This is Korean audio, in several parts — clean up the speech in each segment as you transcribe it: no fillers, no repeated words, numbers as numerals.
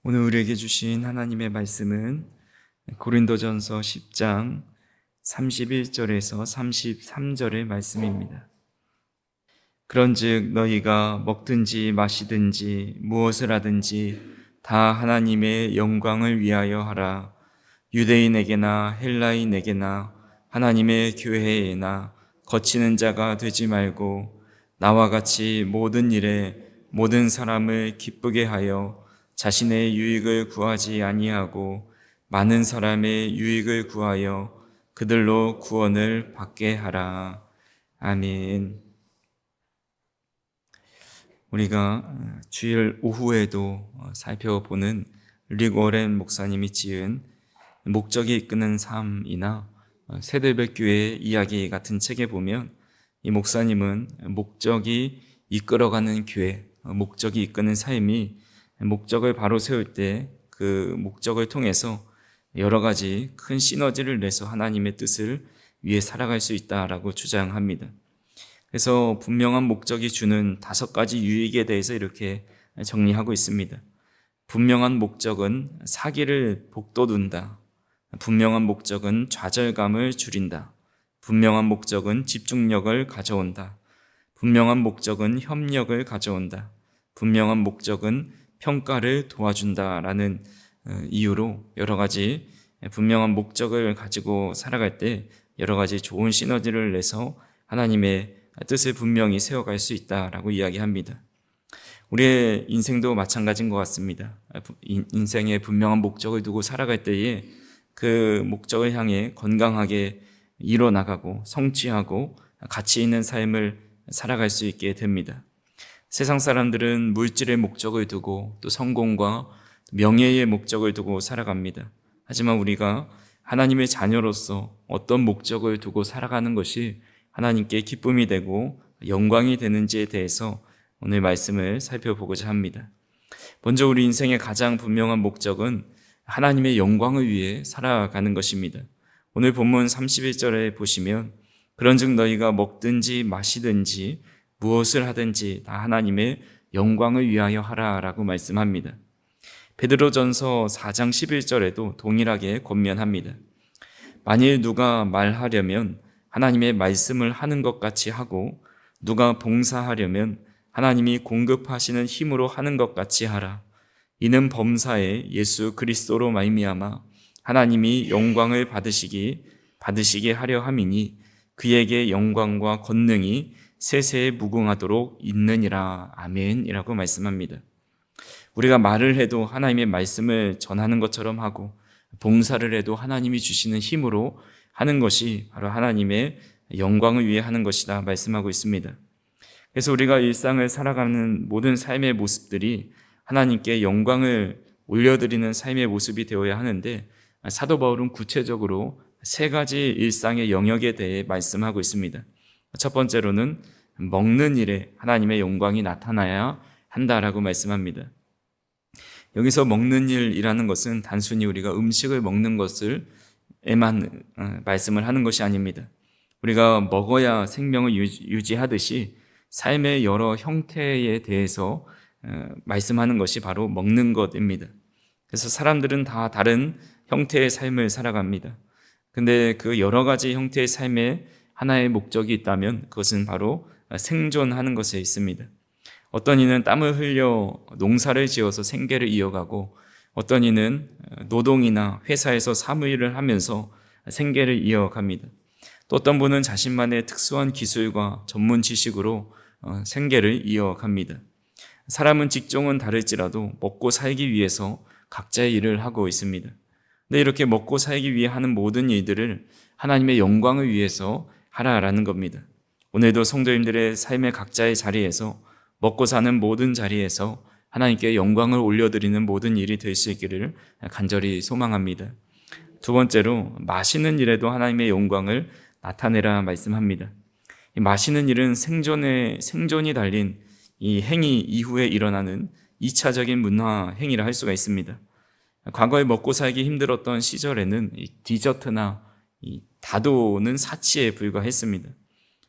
오늘 우리에게 주신 하나님의 말씀은 고린도전서 10장 31절에서 33절의 말씀입니다. 그런즉 너희가 먹든지 마시든지 무엇을 하든지 다 하나님의 영광을 위하여 하라. 유대인에게나 헬라인에게나 하나님의 교회에나 거치는 자가 되지 말고 나와 같이 모든 일에 모든 사람을 기쁘게 하여 자신의 유익을 구하지 아니하고 많은 사람의 유익을 구하여 그들로 구원을 받게 하라. 아멘. 우리가 주일 오후에도 살펴보는 릭 워렌 목사님이 지은 목적이 이끄는 삶이나 새들백교회 이야기 같은 책에 보면 이 목사님은 목적이 이끌어가는 교회, 목적이 이끄는 삶이 목적을 바로 세울 때 그 목적을 통해서 여러 가지 큰 시너지를 내서 하나님의 뜻을 위해 살아갈 수 있다라고 주장합니다. 그래서 분명한 목적이 주는 5가지 유익에 대해서 이렇게 정리하고 있습니다. 분명한 목적은 사기를 복돋운다. 분명한 목적은 좌절감을 줄인다. 분명한 목적은 집중력을 가져온다. 분명한 목적은 협력을 가져온다. 분명한 목적은 평가를 도와준다라는 이유로 여러 가지 분명한 목적을 가지고 살아갈 때 여러 가지 좋은 시너지를 내서 하나님의 뜻을 분명히 세워갈 수 있다라고 이야기합니다. 우리의 인생도 마찬가지인 것 같습니다. 인생에 분명한 목적을 두고 살아갈 때에 그 목적을 향해 건강하게 이뤄나가고 성취하고 가치 있는 삶을 살아갈 수 있게 됩니다. 세상 사람들은 물질의 목적을 두고 또 성공과 명예의 목적을 두고 살아갑니다. 하지만 우리가 하나님의 자녀로서 어떤 목적을 두고 살아가는 것이 하나님께 기쁨이 되고 영광이 되는지에 대해서 오늘 말씀을 살펴보고자 합니다. 먼저 우리 인생의 가장 분명한 목적은 하나님의 영광을 위해 살아가는 것입니다. 오늘 본문 31절에 보시면 그런즉 너희가 먹든지 마시든지 무엇을 하든지 다 하나님의 영광을 위하여 하라라고 말씀합니다. 베드로전서 4장 11절에도 동일하게 권면합니다. 만일 누가 말하려면 하나님의 말씀을 하는 것 같이 하고 누가 봉사하려면 하나님이 공급하시는 힘으로 하는 것 같이 하라. 이는 범사에 예수 그리스도로 말미암아 하나님이 영광을 받으시게 하려 함이니 그에게 영광과 권능이 세세에 무궁하도록 있느니라. 아멘이라고 말씀합니다. 우리가 말을 해도 하나님의 말씀을 전하는 것처럼 하고 봉사를 해도 하나님이 주시는 힘으로 하는 것이 바로 하나님의 영광을 위해 하는 것이다 말씀하고 있습니다. 그래서 우리가 일상을 살아가는 모든 삶의 모습들이 하나님께 영광을 올려드리는 삶의 모습이 되어야 하는데 사도 바울은 구체적으로 3가지 일상의 영역에 대해 말씀하고 있습니다. 첫 번째로는 먹는 일에 하나님의 영광이 나타나야 한다라고 말씀합니다. 여기서 먹는 일이라는 것은 단순히 우리가 음식을 먹는 것을에만 말씀을 하는 것이 아닙니다. 우리가 먹어야 생명을 유지하듯이 삶의 여러 형태에 대해서 말씀하는 것이 바로 먹는 것입니다. 그래서 사람들은 다 다른 형태의 삶을 살아갑니다. 근데 그 여러 가지 형태의 삶에 하나의 목적이 있다면 그것은 바로 생존하는 것에 있습니다. 어떤 이는 땀을 흘려 농사를 지어서 생계를 이어가고 어떤 이는 노동이나 회사에서 사무일을 하면서 생계를 이어갑니다. 또 어떤 분은 자신만의 특수한 기술과 전문 지식으로 생계를 이어갑니다. 사람은 직종은 다를지라도 먹고 살기 위해서 각자의 일을 하고 있습니다. 근데 이렇게 먹고 살기 위해 하는 모든 일들을 하나님의 영광을 위해서 하라라는 겁니다. 오늘도 성도님들의 삶의 각자의 자리에서 먹고 사는 모든 자리에서 하나님께 영광을 올려드리는 모든 일이 될 수 있기를 간절히 소망합니다. 두 번째로 마시는 일에도 하나님의 영광을 나타내라 말씀합니다. 이 마시는 일은 생존이 달린 이 행위 이후에 일어나는 2차적인 문화 행위라 할 수가 있습니다. 과거에 먹고 살기 힘들었던 시절에는 이 디저트나 이 다도는 사치에 불과했습니다.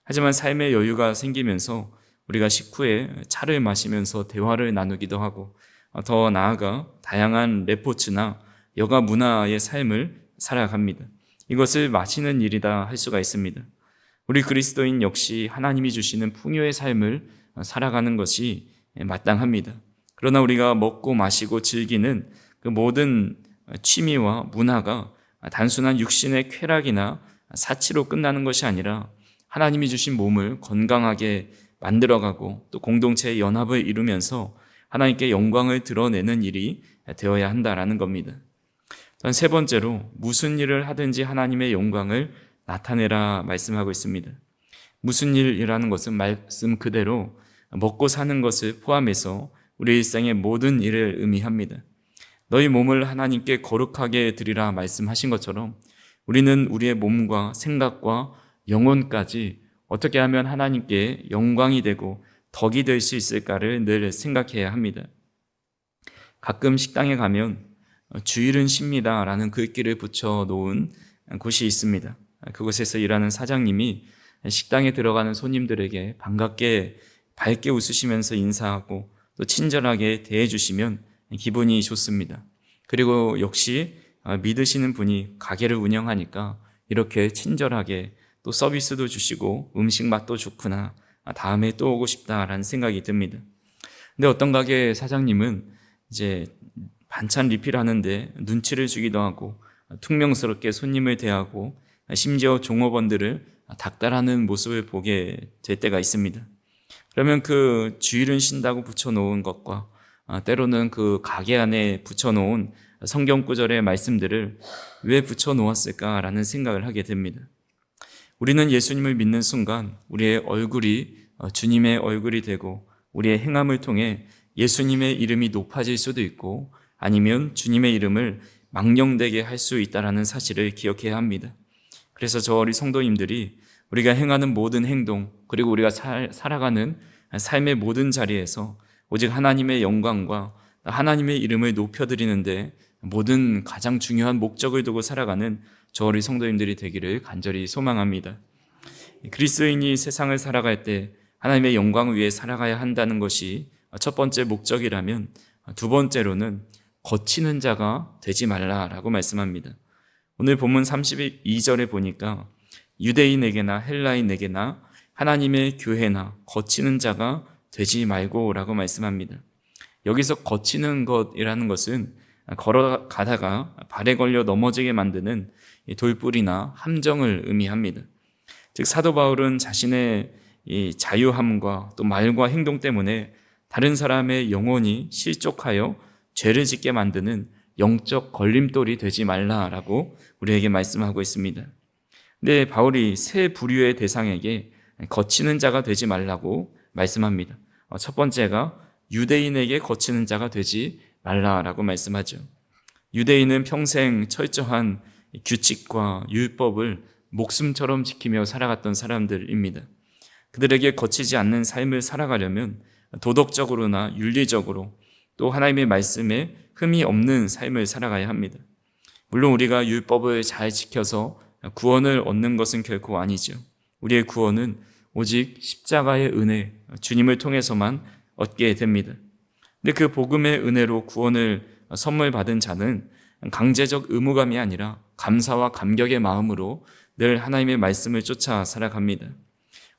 하지만 삶의 여유가 생기면서 우리가 식후에 차를 마시면서 대화를 나누기도 하고 더 나아가 다양한 레포츠나 여가 문화의 삶을 살아갑니다. 이것을 마치는 일이다 할 수가 있습니다. 우리 그리스도인 역시 하나님이 주시는 풍요의 삶을 살아가는 것이 마땅합니다. 그러나 우리가 먹고 마시고 즐기는 그 모든 취미와 문화가 단순한 육신의 쾌락이나 사치로 끝나는 것이 아니라 하나님이 주신 몸을 건강하게 만들어가고 또 공동체의 연합을 이루면서 하나님께 영광을 드러내는 일이 되어야 한다라는 겁니다. 또한 세 번째로 무슨 일을 하든지 하나님의 영광을 나타내라 말씀하고 있습니다. 무슨 일이라는 것은 말씀 그대로 먹고 사는 것을 포함해서 우리 일상의 모든 일을 의미합니다. 너희 몸을 하나님께 거룩하게 드리라 말씀하신 것처럼 우리는 우리의 몸과 생각과 영혼까지 어떻게 하면 하나님께 영광이 되고 덕이 될 수 있을까를 늘 생각해야 합니다. 가끔 식당에 가면 주일은 쉽니다 라는 글귀를 붙여 놓은 곳이 있습니다. 그곳에서 일하는 사장님이 식당에 들어가는 손님들에게 반갑게 밝게 웃으시면서 인사하고 또 친절하게 대해주시면 기분이 좋습니다. 그리고 역시 믿으시는 분이 가게를 운영하니까 이렇게 친절하게 또 서비스도 주시고 음식 맛도 좋구나, 다음에 또 오고 싶다라는 생각이 듭니다. 근데 어떤 가게 사장님은 이제 반찬 리필하는데 눈치를 주기도 하고 퉁명스럽게 손님을 대하고 심지어 종업원들을 닥달하는 모습을 보게 될 때가 있습니다. 그러면 그 주일은 쉰다고 붙여놓은 것과 때로는 그 가게 안에 붙여놓은 성경 구절의 말씀들을 왜 붙여놓았을까라는 생각을 하게 됩니다. 우리는 예수님을 믿는 순간 우리의 얼굴이 주님의 얼굴이 되고 우리의 행함을 통해 예수님의 이름이 높아질 수도 있고 아니면 주님의 이름을 망령되게 할 수 있다는 사실을 기억해야 합니다. 그래서 우리 성도님들이 우리가 행하는 모든 행동 그리고 우리가 살아가는 삶의 모든 자리에서 오직 하나님의 영광과 하나님의 이름을 높여드리는데 모든 가장 중요한 목적을 두고 살아가는 우리 성도님들이 되기를 간절히 소망합니다. 그리스도인이 세상을 살아갈 때 하나님의 영광을 위해 살아가야 한다는 것이 첫 번째 목적이라면 두 번째로는 거치는 자가 되지 말라라고 말씀합니다. 오늘 본문 32절에 보니까 유대인에게나 헬라인에게나 하나님의 교회나 거치는 자가 되지 말고라고 말씀합니다. 여기서 거치는 것이라는 것은 걸어가다가 발에 걸려 넘어지게 만드는 돌불이나 함정을 의미합니다. 즉 사도 바울은 자신의 이 자유함과 또 말과 행동 때문에 다른 사람의 영혼이 실족하여 죄를 짓게 만드는 영적 걸림돌이 되지 말라라고 우리에게 말씀하고 있습니다. 근데 바울이 세 부류의 대상에게 거치는 자가 되지 말라고 말씀합니다. 첫 번째가 유대인에게 거치는 자가 되지 말라라고 말씀하죠. 유대인은 평생 철저한 규칙과 율법을 목숨처럼 지키며 살아갔던 사람들입니다. 그들에게 거치지 않는 삶을 살아가려면 도덕적으로나 윤리적으로 또 하나님의 말씀에 흠이 없는 삶을 살아가야 합니다. 물론 우리가 율법을 잘 지켜서 구원을 얻는 것은 결코 아니죠. 우리의 구원은 오직 십자가의 은혜, 주님을 통해서만 얻게 됩니다. 근데 그 복음의 은혜로 구원을 선물 받은 자는 강제적 의무감이 아니라 감사와 감격의 마음으로 늘 하나님의 말씀을 쫓아 살아갑니다.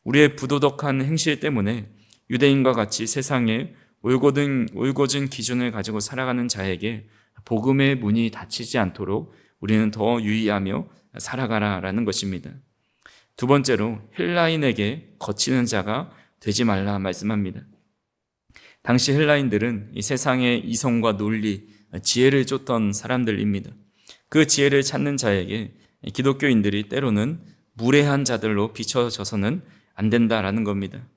우리의 부도덕한 행실 때문에 유대인과 같이 세상에 올곧은 기준을 가지고 살아가는 자에게 복음의 문이 닫히지 않도록 우리는 더 유의하며 살아가라라는 것입니다. 두 번째로 헬라인에게 거치는 자가 되지 말라 말씀합니다. 당시 헬라인들은 이 세상의 이성과 논리, 지혜를 쫓던 사람들입니다. 그 지혜를 찾는 자에게 기독교인들이 때로는 무례한 자들로 비춰져서는 안 된다라는 겁니다.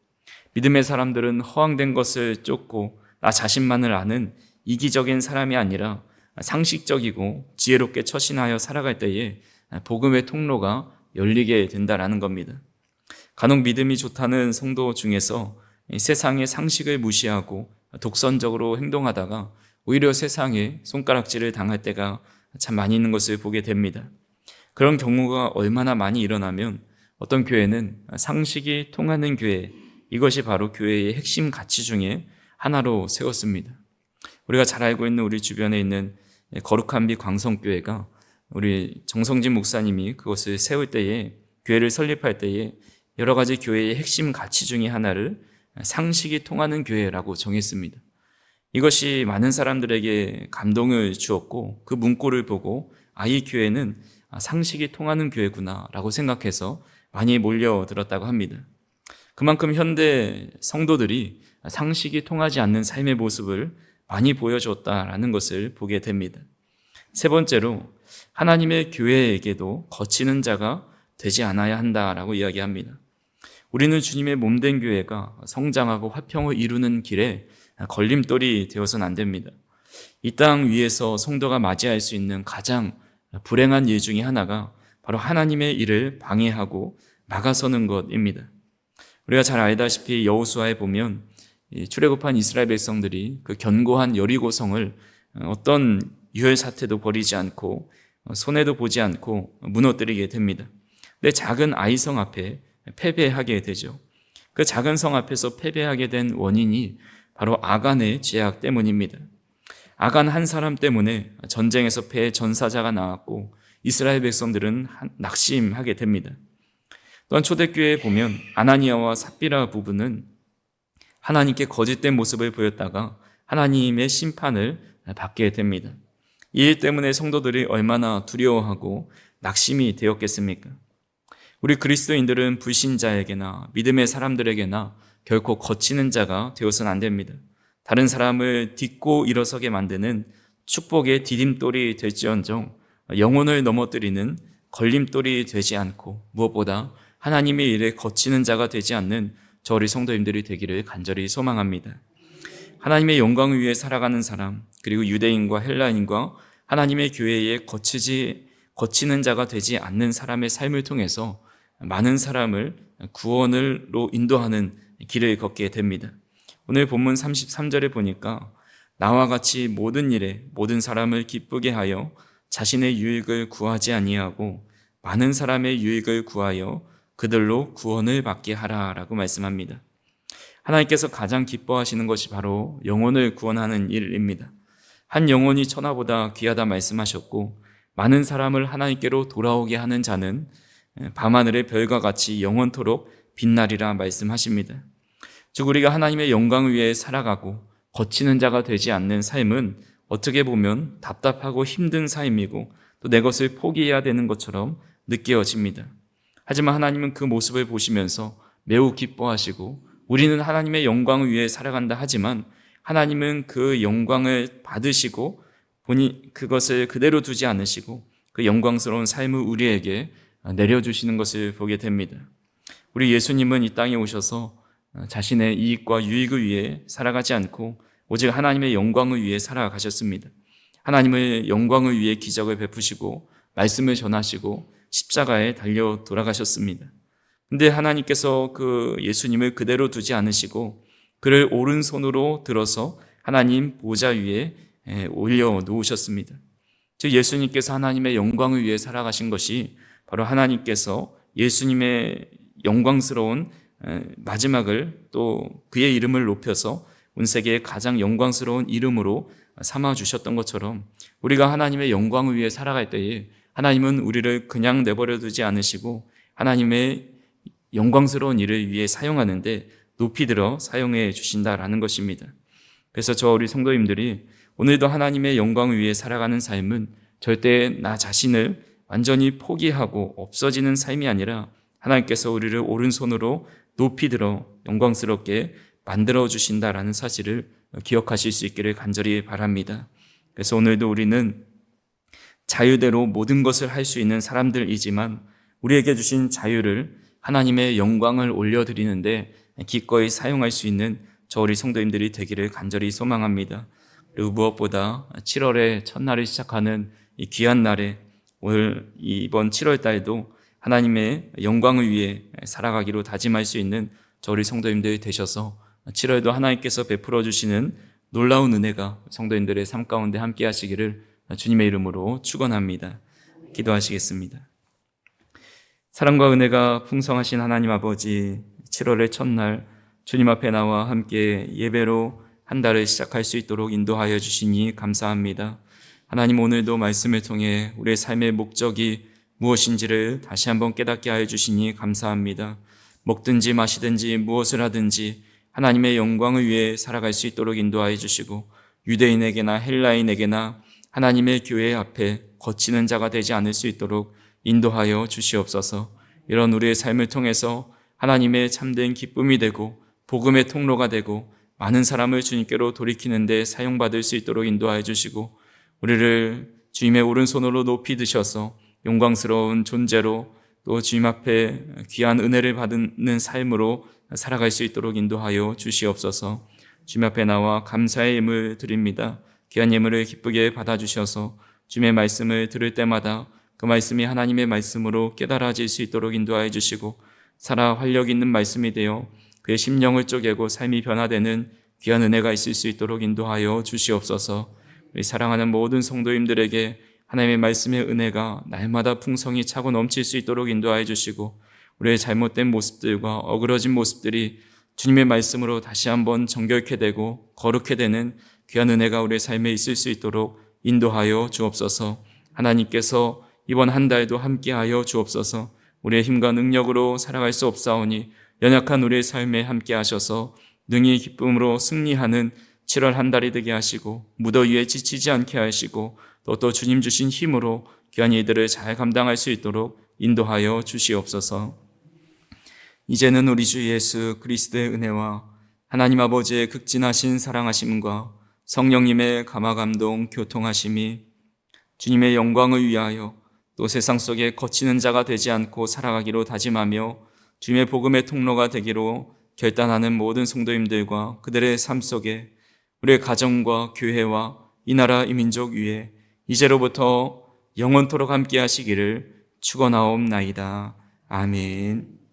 믿음의 사람들은 허황된 것을 쫓고 나 자신만을 아는 이기적인 사람이 아니라 상식적이고 지혜롭게 처신하여 살아갈 때에 복음의 통로가 열리게 된다라는 겁니다. 간혹 믿음이 좋다는 성도 중에서 세상의 상식을 무시하고 독선적으로 행동하다가 오히려 세상에 손가락질을 당할 때가 참 많이 있는 것을 보게 됩니다. 그런 경우가 얼마나 많이 일어나면 어떤 교회는 상식이 통하는 교회, 이것이 바로 교회의 핵심 가치 중에 하나로 세웠습니다. 우리가 잘 알고 있는 우리 주변에 있는 거룩한 빛 광성교회가 우리 정성진 목사님이 그것을 세울 때에, 교회를 설립할 때에 여러 가지 교회의 핵심 가치 중에 하나를 상식이 통하는 교회라고 정했습니다. 이것이 많은 사람들에게 감동을 주었고, 그 문구를 보고 이 교회는 상식이 통하는 교회구나 라고 생각해서 많이 몰려들었다고 합니다. 그만큼 현대 성도들이 상식이 통하지 않는 삶의 모습을 많이 보여줬다라는 것을 보게 됩니다. 세 번째로, 하나님의 교회에게도 거치는 자가 되지 않아야 한다라고 이야기합니다. 우리는 주님의 몸된 교회가 성장하고 화평을 이루는 길에 걸림돌이 되어서는 안 됩니다. 이 땅 위에서 성도가 맞이할 수 있는 가장 불행한 일 중에 하나가 바로 하나님의 일을 방해하고 막아서는 것입니다. 우리가 잘 알다시피 여호수아에 보면 출애굽한 이스라엘 백성들이 그 견고한 여리고성을 어떤 유혈 사태도 벌이지 않고 손해도 보지 않고 무너뜨리게 됩니다. 근데 작은 아이성 앞에 패배하게 되죠. 그 작은 성 앞에서 패배하게 된 원인이 바로 아간의 죄악 때문입니다. 아간 한 사람 때문에 전쟁에서 패해 전사자가 나왔고 이스라엘 백성들은 낙심하게 됩니다. 또한 초대교회에 보면 아나니아와 삽비라 부부는 하나님께 거짓된 모습을 보였다가 하나님의 심판을 받게 됩니다. 이 일 때문에 성도들이 얼마나 두려워하고 낙심이 되었겠습니까? 우리 그리스도인들은 불신자에게나 믿음의 사람들에게나 결코 거치는 자가 되어서는 안 됩니다. 다른 사람을 딛고 일어서게 만드는 축복의 디딤돌이 될지언정 영혼을 넘어뜨리는 걸림돌이 되지 않고 무엇보다 하나님의 일에 거치는 자가 되지 않는 저 우리 성도님들이 되기를 간절히 소망합니다. 하나님의 영광을 위해 살아가는 사람, 그리고 유대인과 헬라인과 하나님의 교회에 거치는 자가 되지 않는 사람의 삶을 통해서 많은 사람을 구원으로 인도하는 길을 걷게 됩니다. 오늘 본문 33절에 보니까 나와 같이 모든 일에 모든 사람을 기쁘게 하여 자신의 유익을 구하지 아니하고 많은 사람의 유익을 구하여 그들로 구원을 받게 하라라고 말씀합니다. 하나님께서 가장 기뻐하시는 것이 바로 영혼을 구원하는 일입니다. 한 영혼이 천하보다 귀하다 말씀하셨고 많은 사람을 하나님께로 돌아오게 하는 자는 밤하늘의 별과 같이 영원토록 빛나리라 말씀하십니다. 즉 우리가 하나님의 영광을 위해 살아가고 거치는 자가 되지 않는 삶은 어떻게 보면 답답하고 힘든 삶이고 또 내 것을 포기해야 되는 것처럼 느껴집니다. 하지만 하나님은 그 모습을 보시면서 매우 기뻐하시고 우리는 하나님의 영광을 위해 살아간다 하지만 하나님은 그 영광을 받으시고 그것을 그대로 두지 않으시고 그 영광스러운 삶을 우리에게 내려주시는 것을 보게 됩니다. 우리 예수님은 이 땅에 오셔서 자신의 이익과 유익을 위해 살아가지 않고 오직 하나님의 영광을 위해 살아가셨습니다. 하나님의 영광을 위해 기적을 베푸시고 말씀을 전하시고 십자가에 달려 돌아가셨습니다. 근데 하나님께서 그 예수님을 그대로 두지 않으시고 그를 오른손으로 들어서 하나님 보좌 위에 올려놓으셨습니다. 즉 예수님께서 하나님의 영광을 위해 살아가신 것이 바로 하나님께서 예수님의 영광스러운 마지막을 또 그의 이름을 높여서 온 세계의 가장 영광스러운 이름으로 삼아주셨던 것처럼 우리가 하나님의 영광을 위해 살아갈 때에 하나님은 우리를 그냥 내버려 두지 않으시고 하나님의 영광스러운 일을 위해 사용하는데 높이 들어 사용해 주신다라는 것입니다. 그래서 저 우리 성도님들이 오늘도 하나님의 영광을 위해 살아가는 삶은 절대 나 자신을 완전히 포기하고 없어지는 삶이 아니라 하나님께서 우리를 오른손으로 높이 들어 영광스럽게 만들어 주신다라는 사실을 기억하실 수 있기를 간절히 바랍니다. 그래서 오늘도 우리는 자유대로 모든 것을 할 수 있는 사람들이지만 우리에게 주신 자유를 하나님의 영광을 올려드리는데 기꺼이 사용할 수 있는 저 우리 성도님들이 되기를 간절히 소망합니다. 그리고 무엇보다 7월의 첫날을 시작하는 이 귀한 날에 오늘 이번 7월 달도 하나님의 영광을 위해 살아가기로 다짐할 수 있는 저 우리 성도님들이 되셔서 7월도 하나님께서 베풀어 주시는 놀라운 은혜가 성도님들의 삶 가운데 함께 하시기를 주님의 이름으로 축원합니다. 기도하시겠습니다. 사랑과 은혜가 풍성하신 하나님 아버지, 7월의 첫날 주님 앞에 나와 함께 예배로 한 달을 시작할 수 있도록 인도하여 주시니 감사합니다. 하나님, 오늘도 말씀을 통해 우리의 삶의 목적이 무엇인지를 다시 한번 깨닫게 하여 주시니 감사합니다. 먹든지 마시든지 무엇을 하든지 하나님의 영광을 위해 살아갈 수 있도록 인도하여 주시고, 유대인에게나 헬라인에게나 하나님의 교회 앞에 거치는 자가 되지 않을 수 있도록 인도하여 주시옵소서. 이런 우리의 삶을 통해서 하나님의 참된 기쁨이 되고 복음의 통로가 되고 많은 사람을 주님께로 돌이키는 데 사용받을 수 있도록 인도하여 주시고, 우리를 주님의 오른손으로 높이 드셔서 영광스러운 존재로 또 주님 앞에 귀한 은혜를 받는 삶으로 살아갈 수 있도록 인도하여 주시옵소서. 주님 앞에 나와 감사의 예물 드립니다. 귀한 예물을 기쁘게 받아주셔서 주님의 말씀을 들을 때마다 그 말씀이 하나님의 말씀으로 깨달아질 수 있도록 인도하여 주시고, 살아 활력 있는 말씀이 되어 그의 심령을 쪼개고 삶이 변화되는 귀한 은혜가 있을 수 있도록 인도하여 주시옵소서. 우리 사랑하는 모든 성도님들에게 하나님의 말씀의 은혜가 날마다 풍성히 차고 넘칠 수 있도록 인도하여 주시고, 우리의 잘못된 모습들과 어그러진 모습들이 주님의 말씀으로 다시 한번 정결케 되고 거룩케 되는 귀한 은혜가 우리의 삶에 있을 수 있도록 인도하여 주옵소서. 하나님께서 이번 한 달도 함께하여 주옵소서. 우리의 힘과 능력으로 살아갈 수 없사오니 연약한 우리의 삶에 함께하셔서 능히 기쁨으로 승리하는 7월 한 달이 되게 하시고, 무더위에 지치지 않게 하시고, 또 주님 주신 힘으로 귀한 일들을 잘 감당할 수 있도록 인도하여 주시옵소서. 이제는 우리 주 예수 그리스도의 은혜와 하나님 아버지의 극진하신 사랑하심과 성령님의 감화감동 교통하심이 주님의 영광을 위하여 또 세상 속에 거치는 자가 되지 않고 살아가기로 다짐하며 주님의 복음의 통로가 되기로 결단하는 모든 성도님들과 그들의 삶 속에 우리의 가정과 교회와 이 나라 이 민족 위에 이제로부터 영원토록 함께 하시기를 축원하옵나이다. 아멘.